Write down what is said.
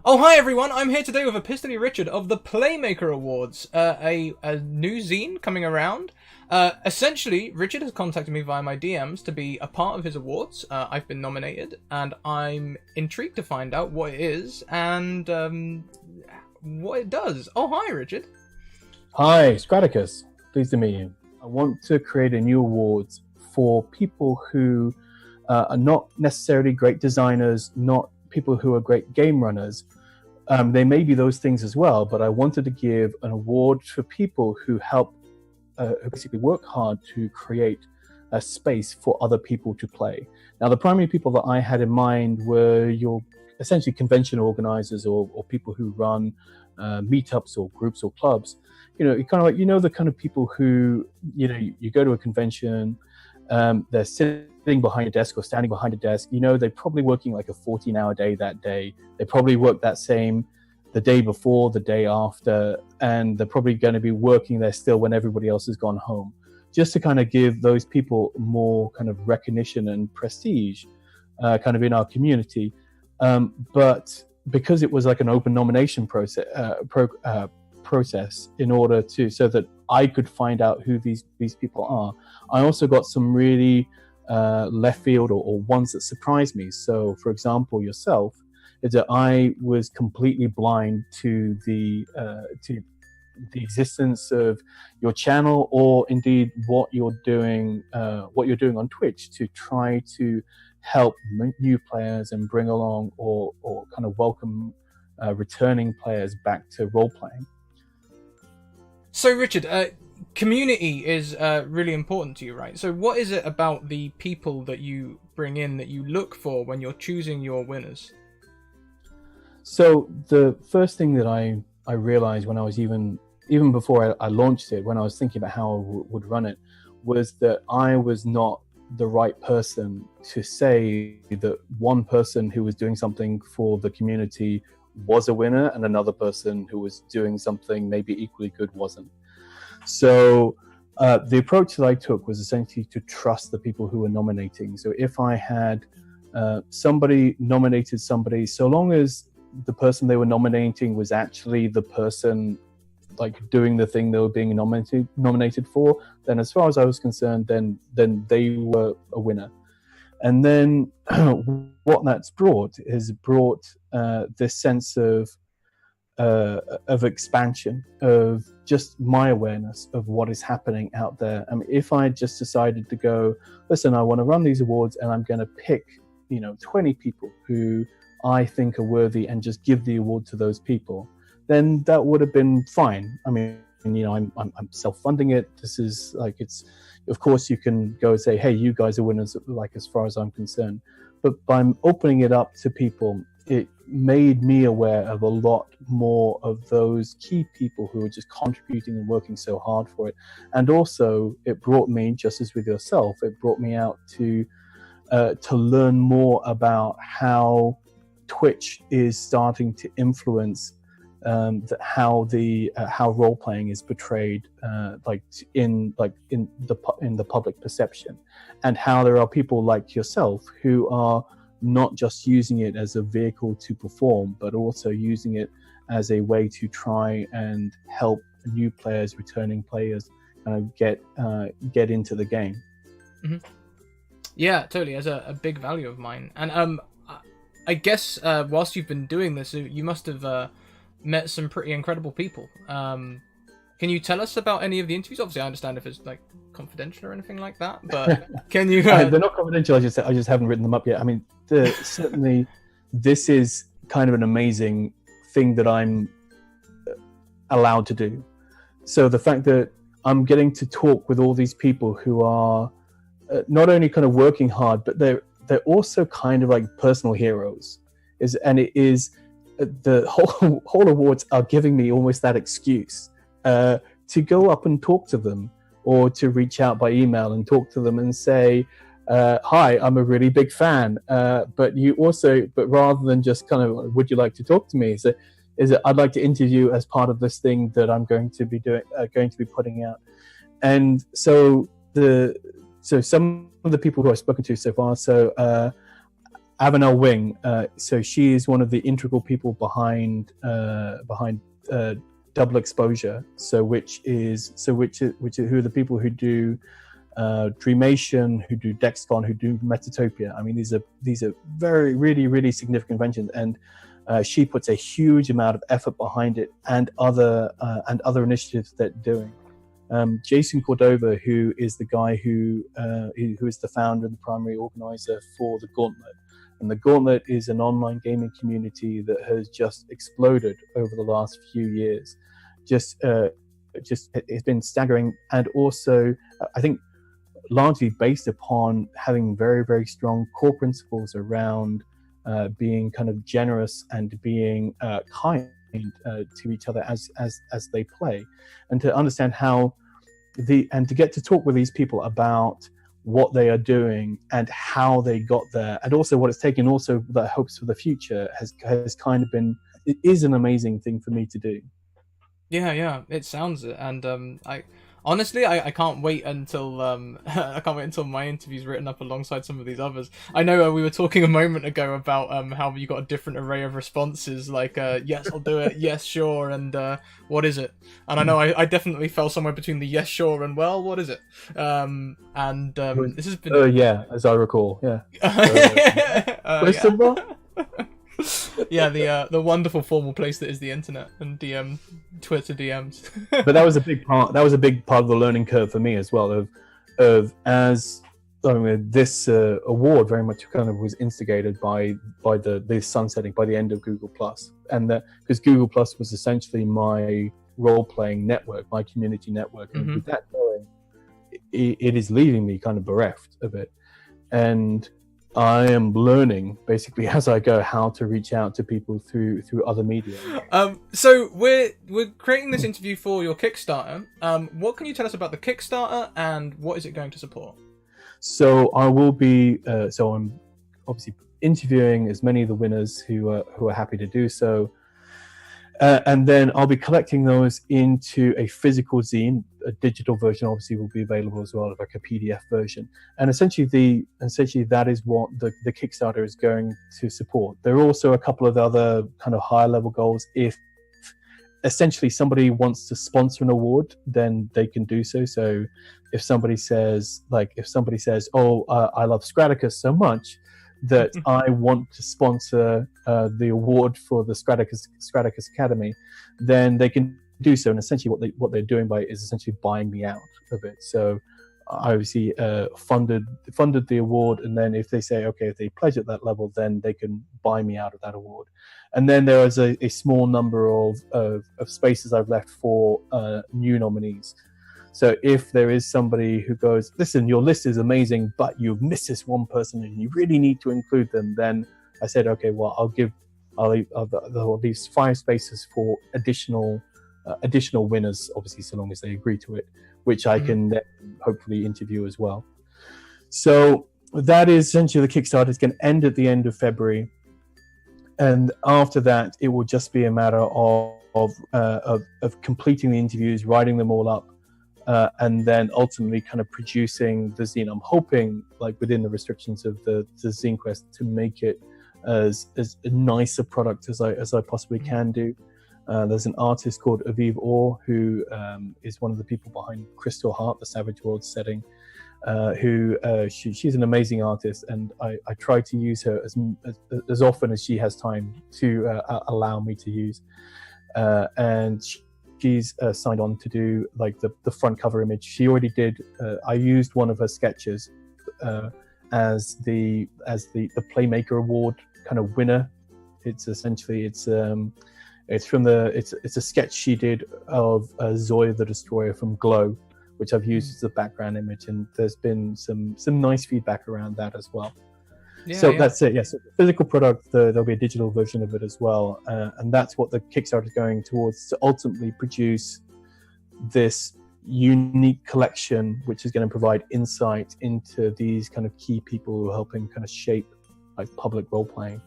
Oh, hi everyone! I'm here today with Epistolary Richard of the Playmaker Awards, a new zine coming around. Essentially, Richard has contacted me via my DMs to be a part of his awards. I've been nominated, and I'm intrigued to find out what it is and what it does. Oh, hi, Richard. Hi, Scratticus. Pleased to meet you. I want to create a new awards for people who are not necessarily great designers, not people who are great game runners. They may be those things as well, but I wanted to give an award for people who help, who basically work hard to create a space for other people to play. Now, the primary people that I had in mind were your essentially convention organizers or people who run meetups or groups or clubs. You know, kind of like, the kind of people who, you go to a convention, they're sitting behind a desk or standing behind a desk. They're probably working like a 14-hour day that day. They probably work that same the day before, the day after, and they're probably going to be working there still when everybody else has gone home, just to kind of give those people more kind of recognition and prestige kind of in our community. But because it was like an open nomination process in order to, so that I could find out who these people are, I also got some really left field or ones that surprised me. So, for example, yourself, is that I was completely blind to the existence of your channel, or indeed what you're doing on Twitch to try to help new players and bring along or kind of welcome returning players back to role playing. So, Richard, community is really important to you, right? So what is it about the people that you bring in that you look for when you're choosing your winners? So the first thing that I realized when I was even before I launched it, when I was thinking about how I would run it, was that I was not the right person to say that one person who was doing something for the community was a winner and another person who was doing something maybe equally good wasn't. So the approach that I took was essentially to trust the people who were nominating. So if I had somebody nominated somebody, so long as the person they were nominating was actually the person like doing the thing they were being nominated for, then as far as I was concerned, then they were a winner. And then what that's brought is this sense of expansion, of just my awareness of what is happening out there. I mean, if I just decided to go, listen, I want to run these awards and I'm going to pick 20 people who I think are worthy and just give the award to those people, then that would have been fine. I mean, I'm self-funding it. This is like, of course you can go and say, hey, you guys are winners, like, as far as I'm concerned. But by opening it up to people, it made me aware of a lot more of those key people who are just contributing and working so hard for it. And also it brought me, just as with yourself, it brought me out to learn more about how Twitch is starting to influence how role playing is portrayed, in the public perception, and how there are people like yourself who are not just using it as a vehicle to perform, but also using it as a way to try and help new players, returning players, get into the game. Mm-hmm. Yeah, totally. As a big value of mine, and I guess whilst you've been doing this, you must have met some pretty incredible people. Can you tell us about any of the interviews? Obviously, I understand if it's like confidential or anything like that, but can you? They're not confidential. I just haven't written them up yet. I mean, certainly, this is kind of an amazing thing that I'm allowed to do. So the fact that I'm getting to talk with all these people who are not only kind of working hard, but they're also kind of like personal heroes. The whole awards are giving me almost that excuse to go up and talk to them, or to reach out by email and talk to them and say, hi, I'm a really big fan, but rather than just kind of, would you like to talk to me, is it I'd like to interview as part of this thing that I'm going to be putting out. And so some of the people who I've spoken to so far, Avenel Wing. So she is one of the integral people behind Double Exposure. So which who are the people who do Dreamation, who do Dexcon, who do Metatopia. I mean, these are very really significant inventions, and she puts a huge amount of effort behind it, and other initiatives that doing. Jason Cordova, who is the guy who is the founder and the primary organizer for the Gauntlet. And the Gauntlet is an online gaming community that has just exploded over the last few years. Just it's been staggering, and also I think largely based upon having very strong core principles around being kind of generous and being kind to each other as they play, and to understand how and to get to talk with these people about what they are doing and how they got there, and also what it's taken, also the hopes for the future has kind of been, it is an amazing thing for me to do. Yeah, it sounds it, and I honestly I can't wait until I can't wait until my interview's written up alongside some of these others. I know we were talking a moment ago about how you got a different array of responses, like yes, I'll do it, yes, sure, and what is it? And I know I definitely fell somewhere between the yes, sure, and well, what is it? This has been yeah, as I recall, yeah. Yeah, the wonderful formal place that is the internet and DM, Twitter DMs. But that was a big part. That was a big part of the learning curve for me as well. This award very much kind of was instigated by the sunsetting by the end of Google Plus, and that because Google Plus was essentially my role-playing network, my community network, and with that going, it is leaving me kind of bereft of it, and I am learning basically as I go how to reach out to people through other media. So we're creating this interview for your Kickstarter. What can you tell us about the Kickstarter, and what is it going to support? So I will be. So I'm obviously interviewing as many of the winners who are happy to do so. And then I'll be collecting those into a physical zine. A digital version obviously will be available as well, like a PDF version. And essentially that is what the Kickstarter is going to support. There are also a couple of other kind of higher level goals. If essentially somebody wants to sponsor an award, then they can do so. So if somebody says, oh, I love Scratticus so much that I want to sponsor the award for the Scratticus Academy, then they can do so. And essentially what they're doing by it is essentially buying me out of it. So I obviously funded the award, and then if they say, okay, if they pledge at that level, then they can buy me out of that award. And then there is a small number of spaces I've left for new nominees. So if there is somebody who goes, listen, your list is amazing, but you've missed this one person and you really need to include them, then I said, okay, well, I'll leave 5 spaces for additional winners, obviously, so long as they agree to it, which I can then hopefully interview as well. So that is essentially the Kickstarter. It's going to end at the end of February, and after that, it will just be a matter of completing the interviews, writing them all up, and then ultimately kind of producing the zine. I'm hoping, like within the restrictions of the Zinequest, to make it as nice a product as I possibly can do. There's an artist called Aviv Orr, who is one of the people behind Crystal Heart, the Savage World setting, she's an amazing artist, and I try to use her as often as she has time to allow me to use. And she's signed on to do like the front cover image. She already did. I used one of her sketches as the Playmaker Award kind of winner. It's essentially it's a sketch she did of Zoya the Destroyer from Glow, which I've used as a background image, and there's been some nice feedback around that as well. That's it. Yes, physical product. There'll be a digital version of it as well, and that's what the Kickstarter is going towards, to ultimately produce this unique collection, which is going to provide insight into these kind of key people who are helping kind of shape like public role playing.